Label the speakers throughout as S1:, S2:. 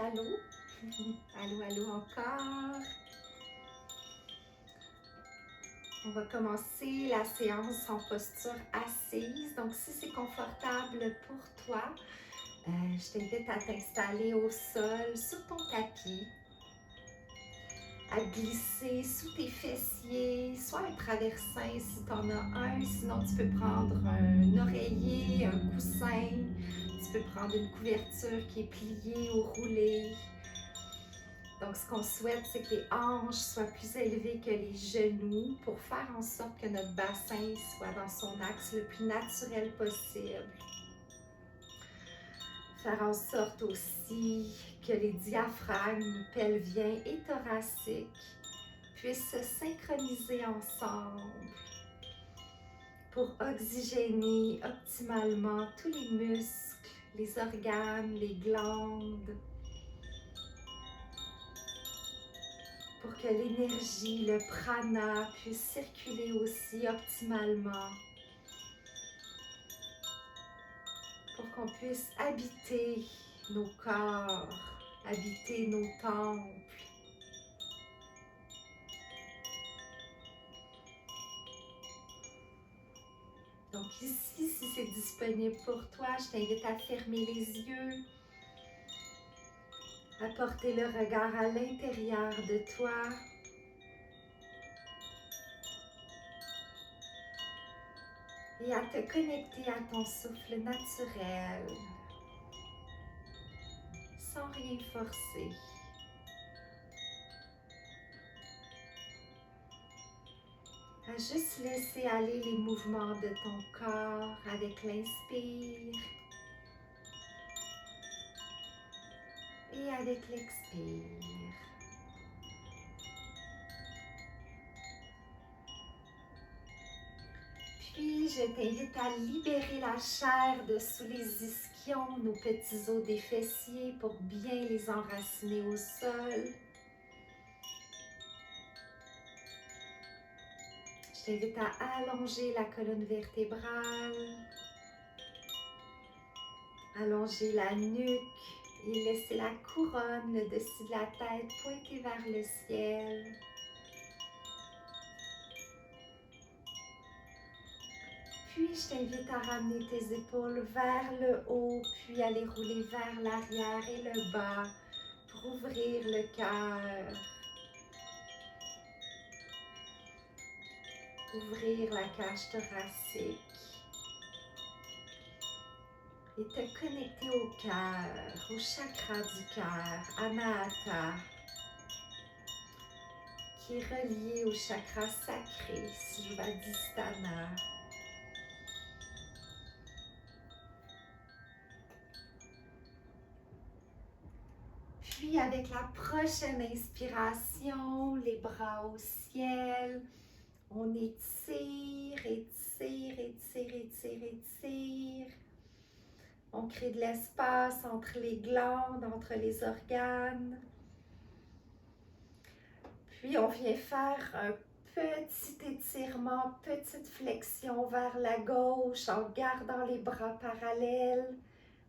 S1: allô. Allô, allô encore. On va commencer la séance en posture assise. Donc, si c'est confortable pour toi, je t'invite à t'installer au sol sur ton tapis, à glisser sous tes fessiers, soit un traversin si tu en as un. Sinon, tu peux prendre un oreiller, un coussin. Tu peux prendre une couverture qui est pliée ou roulée. Donc, ce qu'on souhaite, c'est que les hanches soient plus élevées que les genoux pour faire en sorte que notre bassin soit dans son axe le plus naturel possible. Faire en sorte aussi que les diaphragmes pelviens et thoraciques puissent se synchroniser ensemble pour oxygéner optimalement tous les muscles, les organes, les glandes, pour que l'énergie, le prana puisse circuler aussi optimalement, pour qu'on puisse habiter nos corps, habiter nos temples. Donc ici, si c'est disponible pour toi, je t'invite à fermer les yeux, à porter le regard à l'intérieur de toi. Et à te connecter à ton souffle naturel, sans rien forcer. À juste laisser aller les mouvements de ton corps avec l'inspire et avec l'expire. Puis, je t'invite à libérer la chair de sous les ischions, nos petits os des fessiers, pour bien les enraciner au sol. Je t'invite à allonger la colonne vertébrale, allonger la nuque et laisser la couronne, le dessus de la tête pointer vers le ciel. Puis, je t'invite à ramener tes épaules vers le haut, puis à les rouler vers l'arrière et le bas pour ouvrir le cœur. Ouvrir la cage thoracique. Et te connecter au cœur, au chakra du cœur, Anahata, qui est relié au chakra sacré, Svadhisthana. Puis avec la prochaine inspiration, les bras au ciel, on étire, étire, étire, étire, étire. On crée de l'espace entre les glandes, entre les organes. Puis on vient faire un petit étirement, petite flexion vers la gauche en gardant les bras parallèles.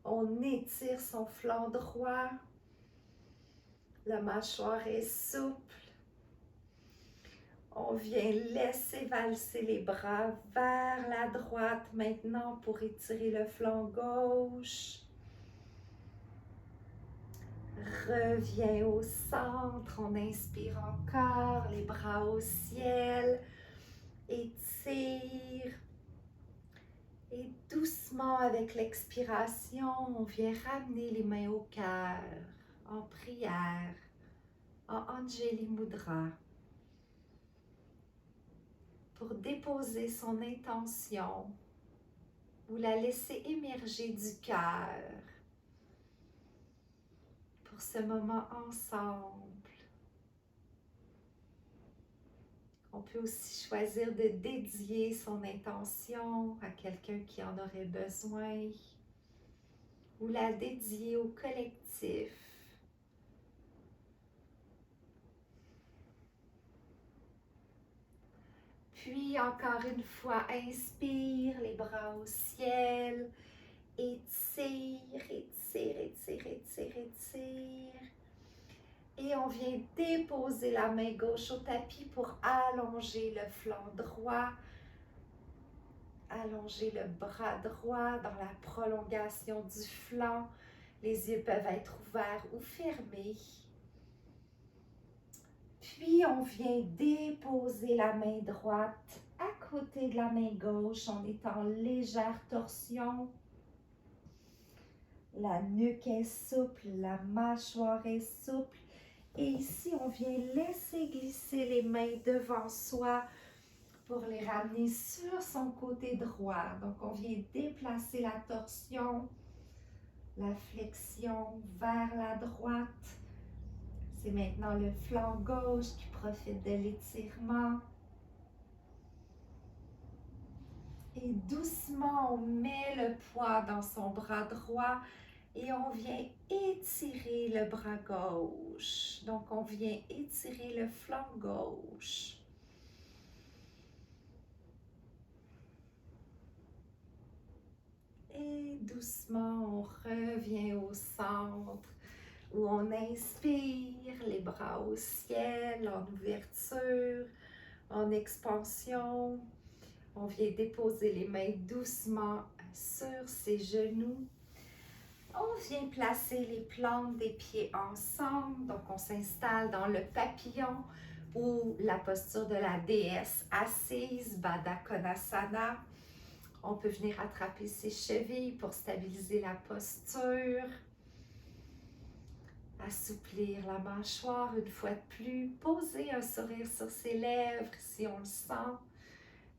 S1: On étire son flanc droit. La mâchoire est souple. On vient laisser valser les bras vers la droite maintenant pour étirer le flanc gauche. Reviens au centre, on inspire encore, les bras au ciel, étire. Et doucement avec l'expiration, on vient ramener les mains au cœur, en prière, en Anjali Mudra, pour déposer son intention ou la laisser émerger du cœur pour ce moment ensemble. On peut aussi choisir de dédier son intention à quelqu'un qui en aurait besoin ou la dédier au collectif. Puis encore une fois, inspire, les bras au ciel, étire, étire, étire, étire, étire. Et on vient déposer la main gauche au tapis pour allonger le flanc droit. Allonger le bras droit dans la prolongation du flanc. Les yeux peuvent être ouverts ou fermés. Puis on vient déposer la main droite à côté de la main gauche. On est en légère torsion. La nuque est souple, la mâchoire est souple. Et ici, on vient laisser glisser les mains devant soi pour les ramener sur son côté droit. Donc, on vient déplacer la torsion, la flexion vers la droite. C'est maintenant le flanc gauche qui profite de l'étirement. Et doucement, on met le poids dans son bras droit et on vient étirer le bras gauche. Donc, on vient étirer le flanc gauche. Et doucement, on revient au centre où on inspire, les bras au ciel, en ouverture, en expansion. On vient déposer les mains doucement sur ses genoux. On vient placer les plantes des pieds ensemble. Donc, on s'installe dans le papillon ou la posture de la déesse assise, Baddha Konasana. On peut venir attraper ses chevilles pour stabiliser la posture. Assouplir la mâchoire une fois de plus. Poser un sourire sur ses lèvres si on le sent.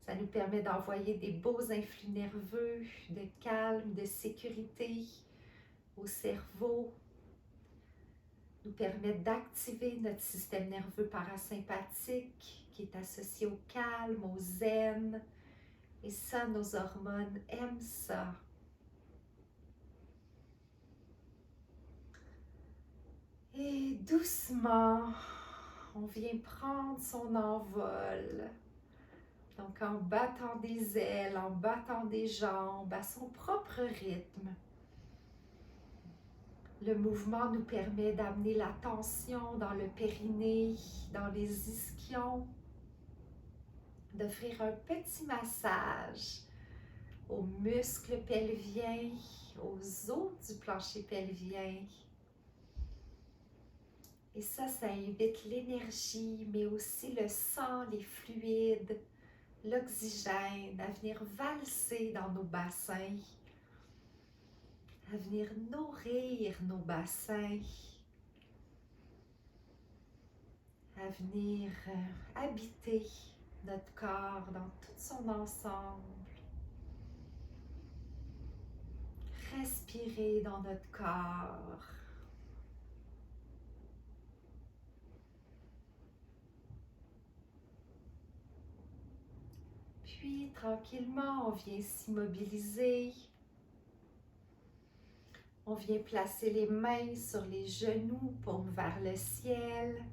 S1: Ça nous permet d'envoyer des beaux influx nerveux, de calme, de sécurité au cerveau. Nous permet d'activer notre système nerveux parasympathique qui est associé au calme, au zen. Et ça, nos hormones aiment ça. Et doucement, on vient prendre son envol. Donc, en battant des ailes, en battant des jambes, à son propre rythme. Le mouvement nous permet d'amener la tension dans le périnée, dans les ischions, d'offrir un petit massage aux muscles pelviens, aux os du plancher pelvien. Et ça invite l'énergie, mais aussi le sang, les fluides, l'oxygène à venir valser dans nos bassins, à venir nourrir nos bassins, à venir habiter notre corps dans tout son ensemble. Respirer dans notre corps. Puis, tranquillement, on vient s'immobiliser. On vient placer les mains sur les genoux, paumes vers le ciel.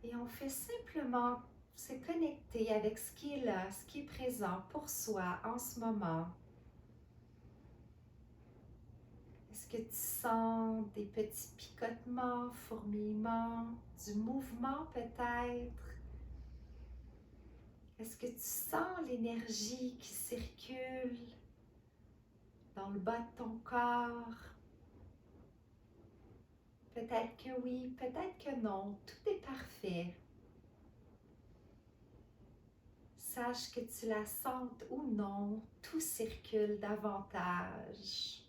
S1: Et on fait simplement se connecter avec ce qui est là, ce qui est présent pour soi en ce moment. Est-ce que tu sens des petits picotements, fourmillements, du mouvement peut-être? Est-ce que tu sens l'énergie qui circule dans le bas de ton corps? Peut-être que oui, peut-être que non. Tout est parfait. Sache que tu la sentes ou non, tout circule davantage.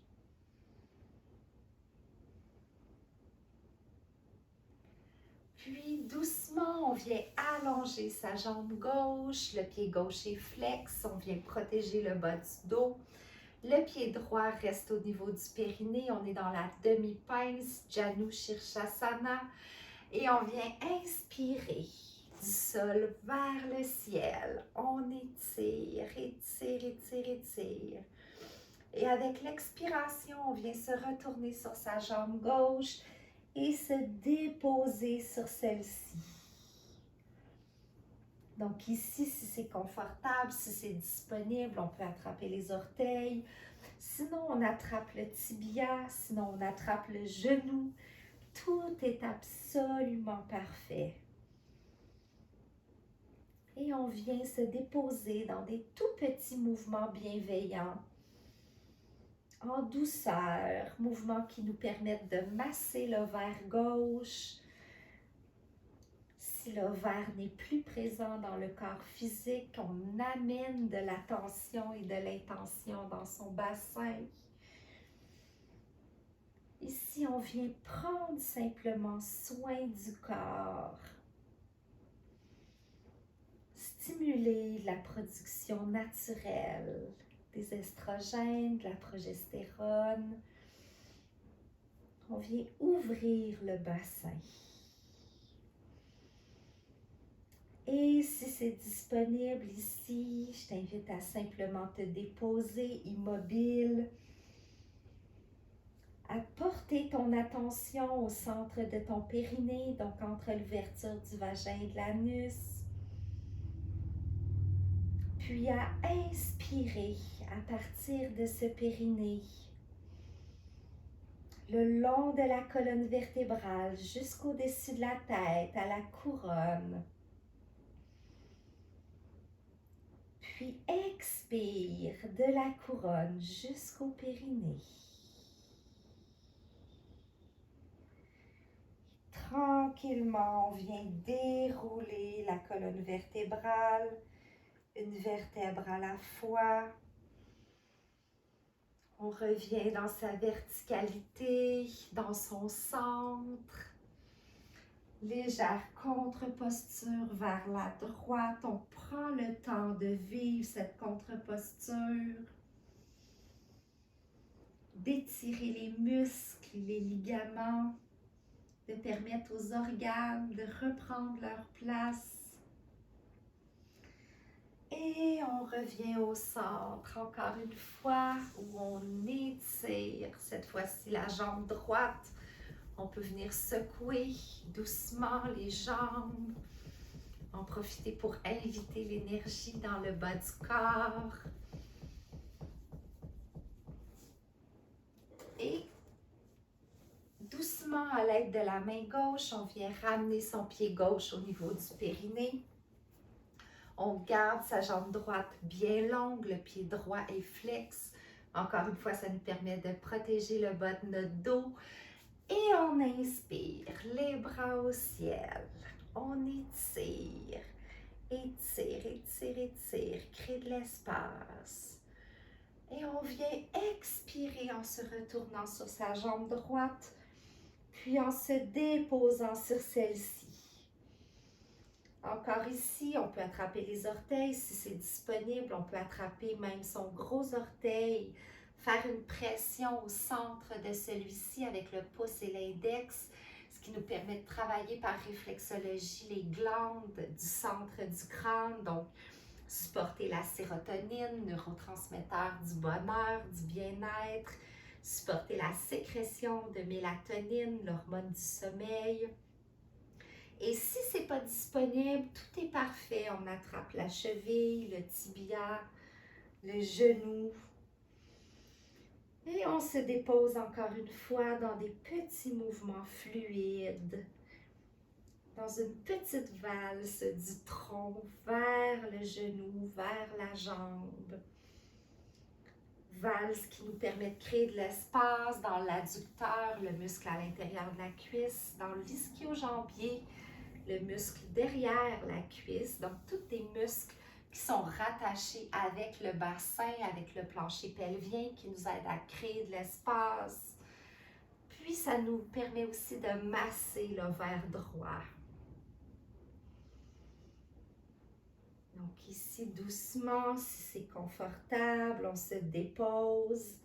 S1: Puis doucement, on vient allonger sa jambe gauche, le pied gauche est flex, on vient protéger le bas du dos. Le pied droit reste au niveau du périnée, on est dans la demi-pince, Janu Shirshasana. Et on vient inspirer du sol vers le ciel. On étire, étire, étire, étire. Et avec l'expiration, on vient se retourner sur sa jambe gauche et se déposer sur celle-ci. Donc ici, si c'est confortable, si c'est disponible, on peut attraper les orteils. Sinon, on attrape le tibia, sinon on attrape le genou. Tout est absolument parfait. Et on vient se déposer dans des tout petits mouvements bienveillants, en douceur, mouvements qui nous permettent de masser l'ovaire gauche. Si l'ovaire n'est plus présent dans le corps physique, on amène de l'attention et de l'intention dans son bassin. Ici, on vient prendre simplement soin du corps. Stimuler la production naturelle des estrogènes, de la progestérone. On vient ouvrir le bassin. Et si c'est disponible ici, je t'invite à simplement te déposer immobile, à porter ton attention au centre de ton périnée, donc entre l'ouverture du vagin et de l'anus. Puis à inspirer à partir de ce périnée, le long de la colonne vertébrale jusqu'au-dessus de la tête, à la couronne. Puis expire de la couronne jusqu'au périnée. Tranquillement, on vient dérouler la colonne vertébrale, une vertèbre à la fois. On revient dans sa verticalité, dans son centre. Légère contre-posture vers la droite. On prend le temps de vivre cette contre-posture. D'étirer les muscles, les ligaments, de permettre aux organes de reprendre leur place. Et on revient au centre, encore une fois, où on étire, cette fois-ci la jambe droite. On peut venir secouer doucement les jambes, en profiter pour inviter l'énergie dans le bas du corps. Et doucement, à l'aide de la main gauche, on vient ramener son pied gauche au niveau du périnée. On garde sa jambe droite bien longue, le pied droit est flex. Encore une fois, ça nous permet de protéger le bas de notre dos. Et on inspire, les bras au ciel. On étire, étire, étire, étire, crée de l'espace. Et on vient expirer en se retournant sur sa jambe droite, puis en se déposant sur celle-ci. Encore ici, on peut attraper les orteils. Si c'est disponible, on peut attraper même son gros orteil, faire une pression au centre de celui-ci avec le pouce et l'index, ce qui nous permet de travailler par réflexologie les glandes du centre du crâne, donc supporter la sérotonine, neurotransmetteur du bonheur, du bien-être, supporter la sécrétion de mélatonine, l'hormone du sommeil. Et si ce n'est pas disponible, tout est parfait. On attrape la cheville, le tibia, le genou. Et on se dépose encore une fois dans des petits mouvements fluides, dans une petite valse du tronc vers le genou, vers la jambe. Valse qui nous permet de créer de l'espace dans l'adducteur, le muscle à l'intérieur de la cuisse, dans l'ischio-jambier, le muscle derrière la cuisse, donc tous les muscles qui sont rattachés avec le bassin, avec le plancher pelvien, qui nous aident à créer de l'espace. Puis ça nous permet aussi de masser l'ovaire droit. Donc ici, doucement, si c'est confortable, on se dépose,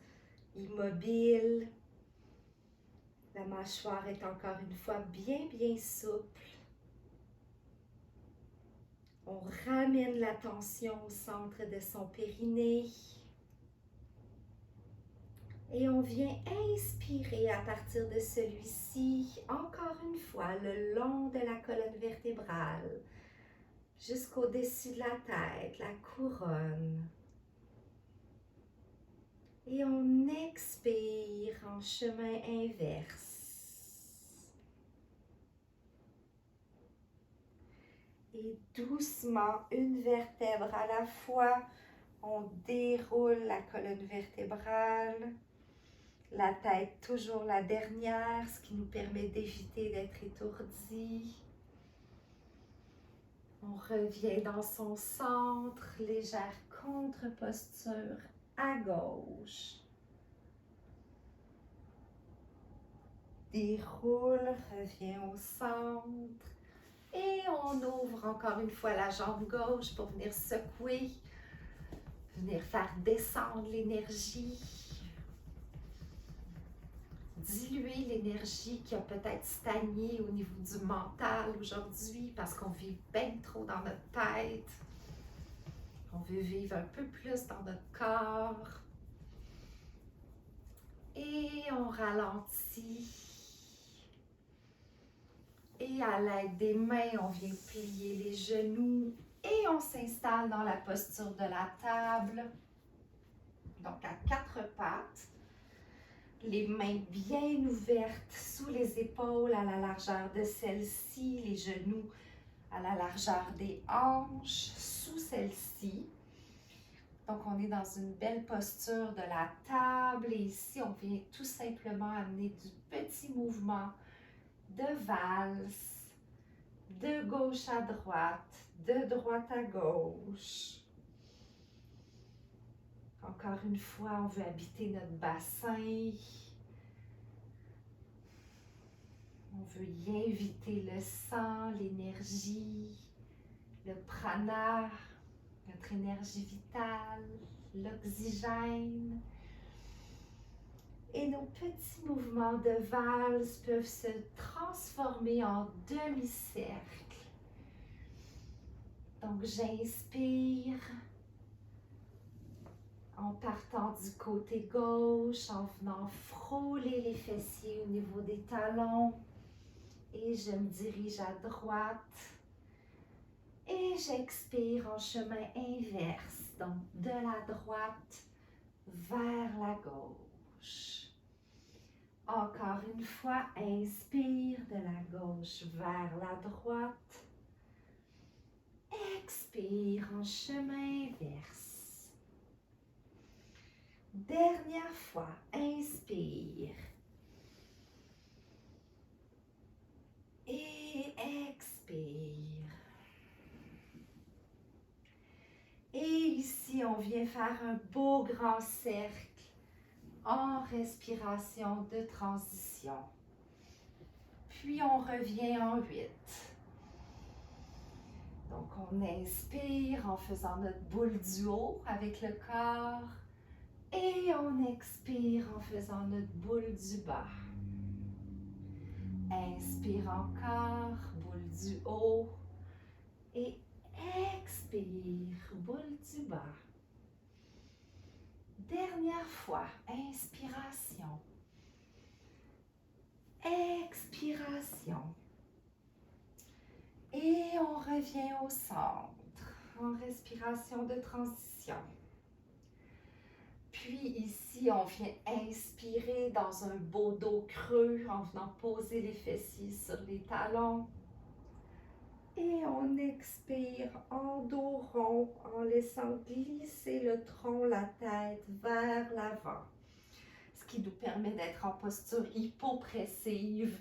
S1: immobile. La mâchoire est encore une fois bien, bien souple. On ramène l'attention au centre de son périnée. Et on vient inspirer à partir de celui-ci, encore une fois, le long de la colonne vertébrale, jusqu'au-dessus de la tête, la couronne. Et on expire en chemin inverse. Et doucement, une vertèbre à la fois, on déroule la colonne vertébrale. La tête toujours la dernière, ce qui nous permet d'éviter d'être étourdi. On revient dans son centre, légère contre-posture à gauche. Déroule, revient au centre. Et on ouvre encore une fois la jambe gauche pour venir secouer, venir faire descendre l'énergie. Diluer l'énergie qui a peut-être stagné au niveau du mental aujourd'hui parce qu'on vit bien trop dans notre tête. On veut vivre un peu plus dans notre corps. Et on ralentit. Et à l'aide des mains, on vient plier les genoux et on s'installe dans la posture de la table. Donc à quatre pattes. Les mains bien ouvertes sous les épaules à la largeur de celle-ci, les genoux à la largeur des hanches sous celle-ci. Donc on est dans une belle posture de la table et ici on vient tout simplement amener du petit mouvement de valse, de gauche à droite, de droite à gauche. Encore une fois, on veut habiter notre bassin. On veut y inviter le sang, l'énergie, le prana, notre énergie vitale, l'oxygène. Et nos petits mouvements de valse peuvent se transformer en demi-cercle. Donc j'inspire en partant du côté gauche, en venant frôler les fessiers au niveau des talons. Et je me dirige à droite. Et j'expire en chemin inverse, donc de la droite vers la gauche. Encore une fois, inspire de la gauche vers la droite. Expire en chemin inverse. Dernière fois, inspire. Et expire. Et ici, on vient faire un beau grand cercle en respiration de transition. Puis on revient en 8. Donc on inspire en faisant notre boule du haut avec le corps. Et on expire en faisant notre boule du bas. Inspire encore, boule du haut. Et expire, boule du bas. Dernière fois, inspiration. Expiration. Et on revient au centre, en respiration de transition. Puis ici, on vient inspirer dans un beau dos creux en venant poser les fessiers sur les talons. Et on expire en dos rond en laissant glisser le tronc, la tête vers l'avant. Ce qui nous permet d'être en posture hypopressive.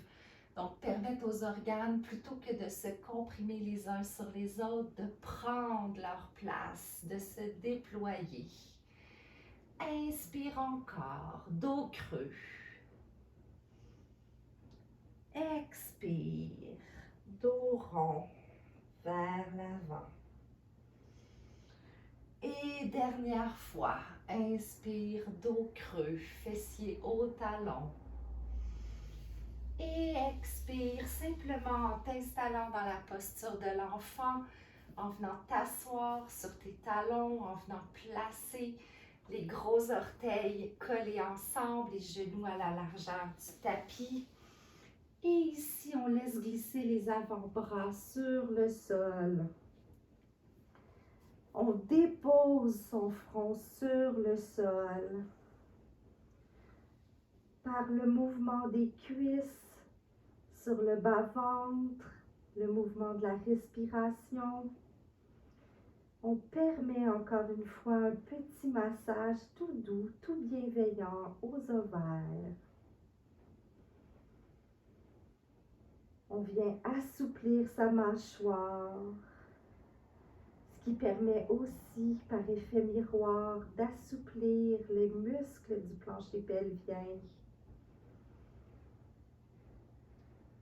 S1: Donc, permettre aux organes, plutôt que de se comprimer les uns sur les autres, de prendre leur place, de se déployer. Inspire encore, dos creux. Expire, dos rond vers l'avant. Et dernière fois, inspire, dos creux, fessiers au talon. Et expire simplement en t'installant dans la posture de l'enfant, en venant t'asseoir sur tes talons, en venant placer les gros orteils collés ensemble, les genoux à la largeur du tapis. Et ici, on laisse glisser les avant-bras sur le sol. On dépose son front sur le sol. Par le mouvement des cuisses sur le bas-ventre, le mouvement de la respiration. On permet encore une fois un petit massage tout doux, tout bienveillant aux ovaires. On vient assouplir sa mâchoire, ce qui permet aussi, par effet miroir, d'assouplir les muscles du plancher pelvien.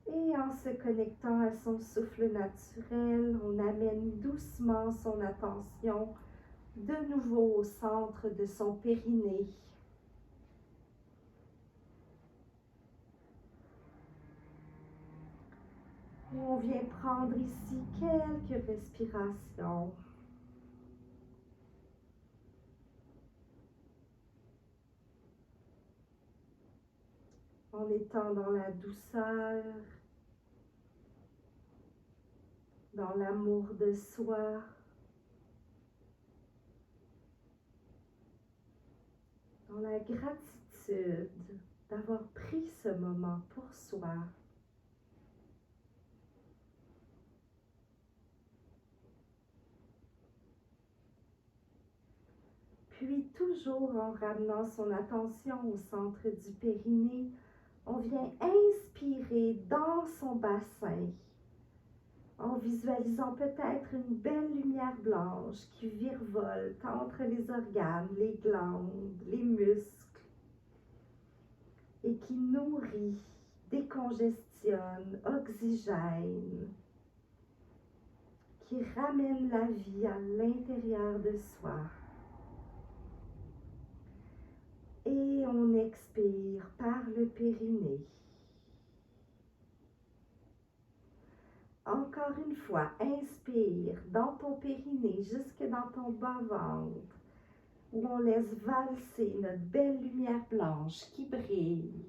S1: Et en se connectant à son souffle naturel, on amène doucement son attention de nouveau au centre de son périnée. On vient prendre ici quelques respirations. En étant dans la douceur, dans l'amour de soi, dans la gratitude d'avoir pris ce moment pour soi. Puis toujours en ramenant son attention au centre du périnée, on vient inspirer dans son bassin, en visualisant peut-être une belle lumière blanche qui virevolte entre les organes, les glandes, les muscles et qui nourrit, décongestionne, oxygène, qui ramène la vie à l'intérieur de soi. Et on expire par le périnée. Encore une fois, inspire dans ton périnée, jusque dans ton bas-ventre, où on laisse valser notre belle lumière blanche qui brille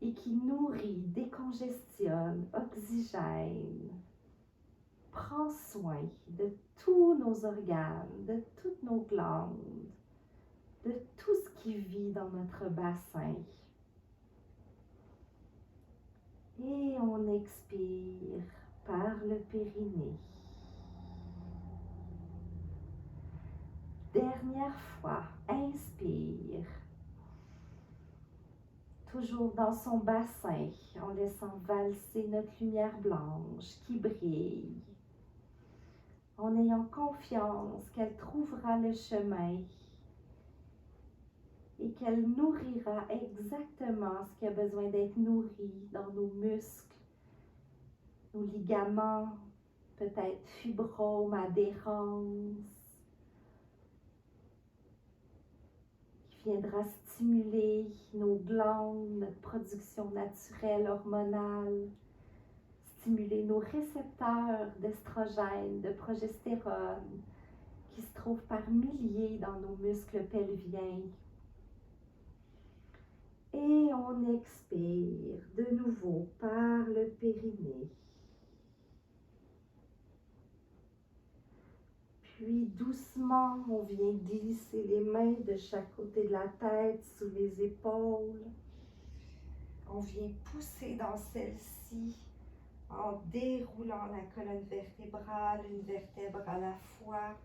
S1: et qui nourrit, décongestionne, oxygène. Prends soin de tous nos organes, de toutes nos glandes, de tout ce qui vit dans notre bassin. Et on expire par le périnée. Dernière fois, inspire. Toujours dans son bassin, en laissant valser notre lumière blanche qui brille. En ayant confiance qu'elle trouvera le chemin et qu'elle nourrira exactement ce qui a besoin d'être nourri dans nos muscles, nos ligaments, peut-être fibromes, adhérence, qui viendra stimuler nos glandes, notre production naturelle, hormonale, stimuler nos récepteurs d'estrogène, de progestérone, qui se trouvent par milliers dans nos muscles pelviens. Et on expire de nouveau par le périnée. Puis doucement, on vient glisser les mains de chaque côté de la tête, sous les épaules. On vient pousser dans celle-ci en déroulant la colonne vertébrale, une vertèbre à la fois.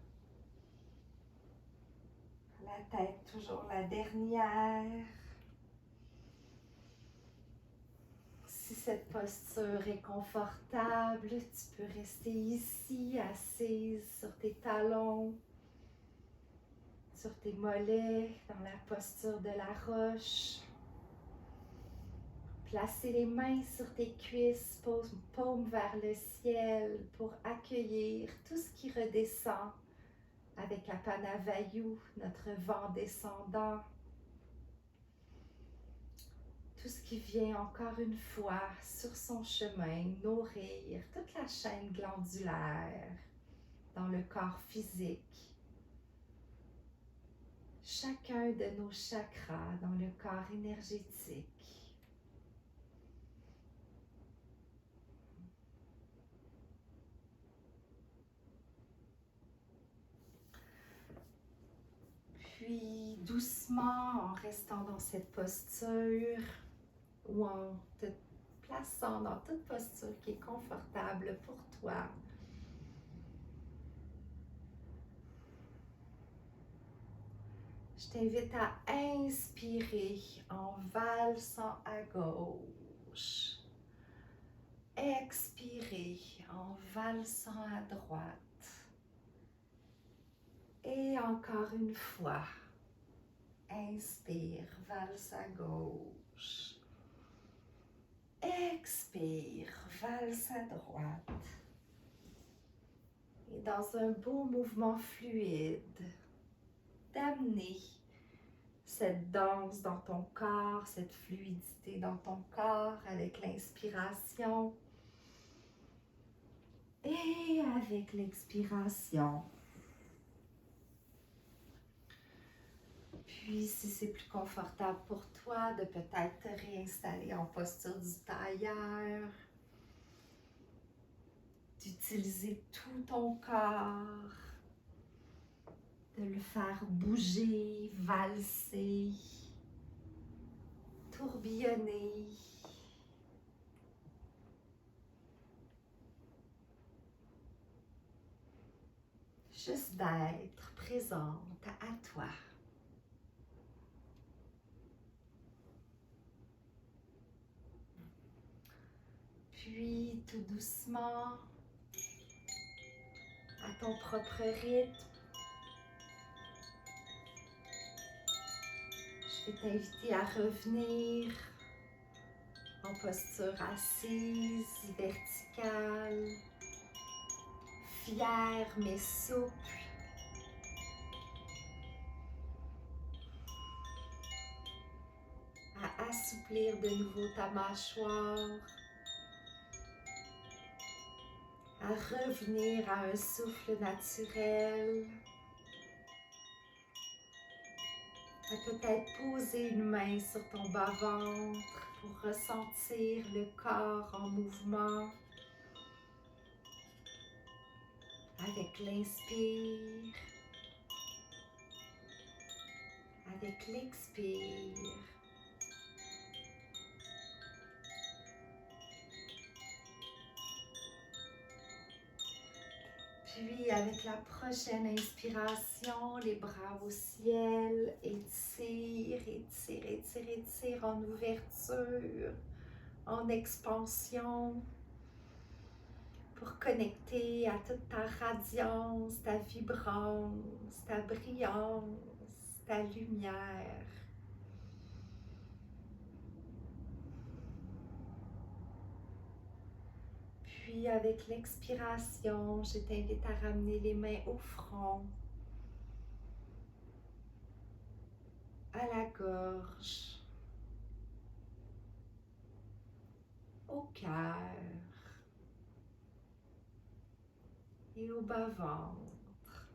S1: La tête toujours la dernière. Si cette posture est confortable, tu peux rester ici, assise sur tes talons, sur tes mollets, dans la posture de la roche. Placer les mains sur tes cuisses, paume vers le ciel pour accueillir tout ce qui redescend avec Apana Vayu, notre vent descendant. Tout ce qui vient encore une fois sur son chemin nourrir toute la chaîne glandulaire dans le corps physique. Chacun de nos chakras dans le corps énergétique. Puis doucement, en restant dans cette posture, ou en te plaçant dans toute posture qui est confortable pour toi. Je t'invite à inspirer en valsant à gauche. Expirer en valsant à droite. Et encore une fois. Inspire, valse à gauche. Expire, valse à droite. Et dans un beau mouvement fluide, d'amener cette danse dans ton corps, cette fluidité dans ton corps avec l'inspiration et avec l'expiration. Puis, si c'est plus confortable pour toi, de peut-être te réinstaller en posture du tailleur, d'utiliser tout ton corps, de le faire bouger, valser, tourbillonner. Juste d'être présente à toi. Puis, tout doucement, à ton propre rythme, je vais t'inviter à revenir en posture assise, verticale, fière mais souple. À assouplir de nouveau ta mâchoire, à revenir à un souffle naturel, à peut-être poser une main sur ton bas-ventre pour ressentir le corps en mouvement. Avec l'inspire, avec l'expire. Puis avec la prochaine inspiration, les bras au ciel, étire, étire, étire, étire en ouverture, en expansion, pour connecter à toute ta radiance, ta vibrance, ta brillance, ta lumière. Puis avec l'expiration, je t'invite à ramener les mains au front, à la gorge, au cœur et au bas-ventre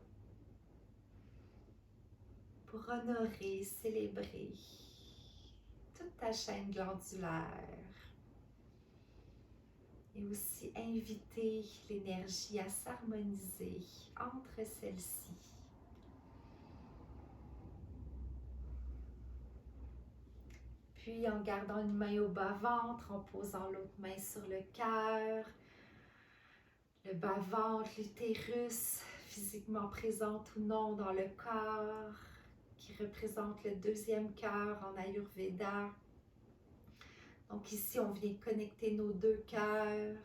S1: pour honorer, célébrer toute ta chaîne glandulaire et aussi inviter l'énergie à s'harmoniser entre celles-ci. Puis en gardant une main au bas-ventre, en posant l'autre main sur le cœur, le bas-ventre, l'utérus, physiquement présente ou non dans le corps, qui représente le deuxième cœur en Ayurveda. Donc ici, on vient connecter nos deux cœurs.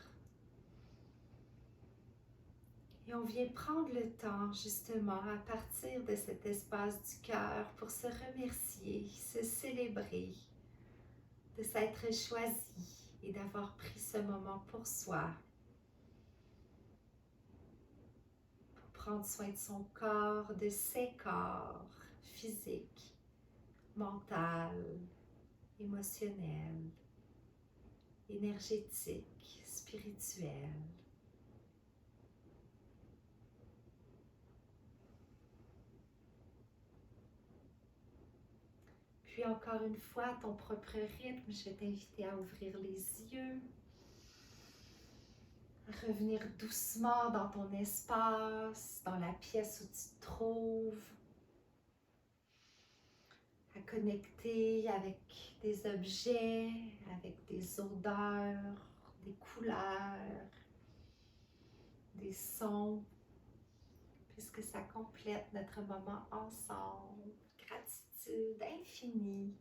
S1: Et on vient prendre le temps, justement, à partir de cet espace du cœur pour se remercier, se célébrer, de s'être choisi et d'avoir pris ce moment pour soi. Prendre soin de son corps, de ses corps physique, mental, émotionnel, énergétique, spirituel. Puis encore une fois, à ton propre rythme, je vais t'inviter à ouvrir les yeux, à revenir doucement dans ton espace, dans la pièce où tu te trouves, à connecter avec des objets, avec des odeurs, des couleurs, des sons, puisque ça complète notre moment ensemble. Gratitude infinie,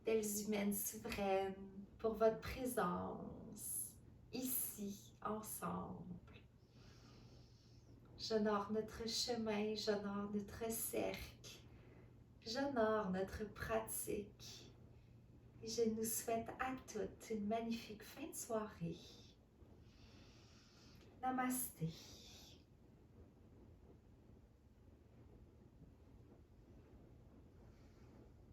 S1: belles humaines souveraines, pour votre présence ici, ensemble. J'honore notre chemin, j'honore notre cercle, j'honore notre pratique et je nous souhaite à toutes une magnifique fin de soirée. Namasté.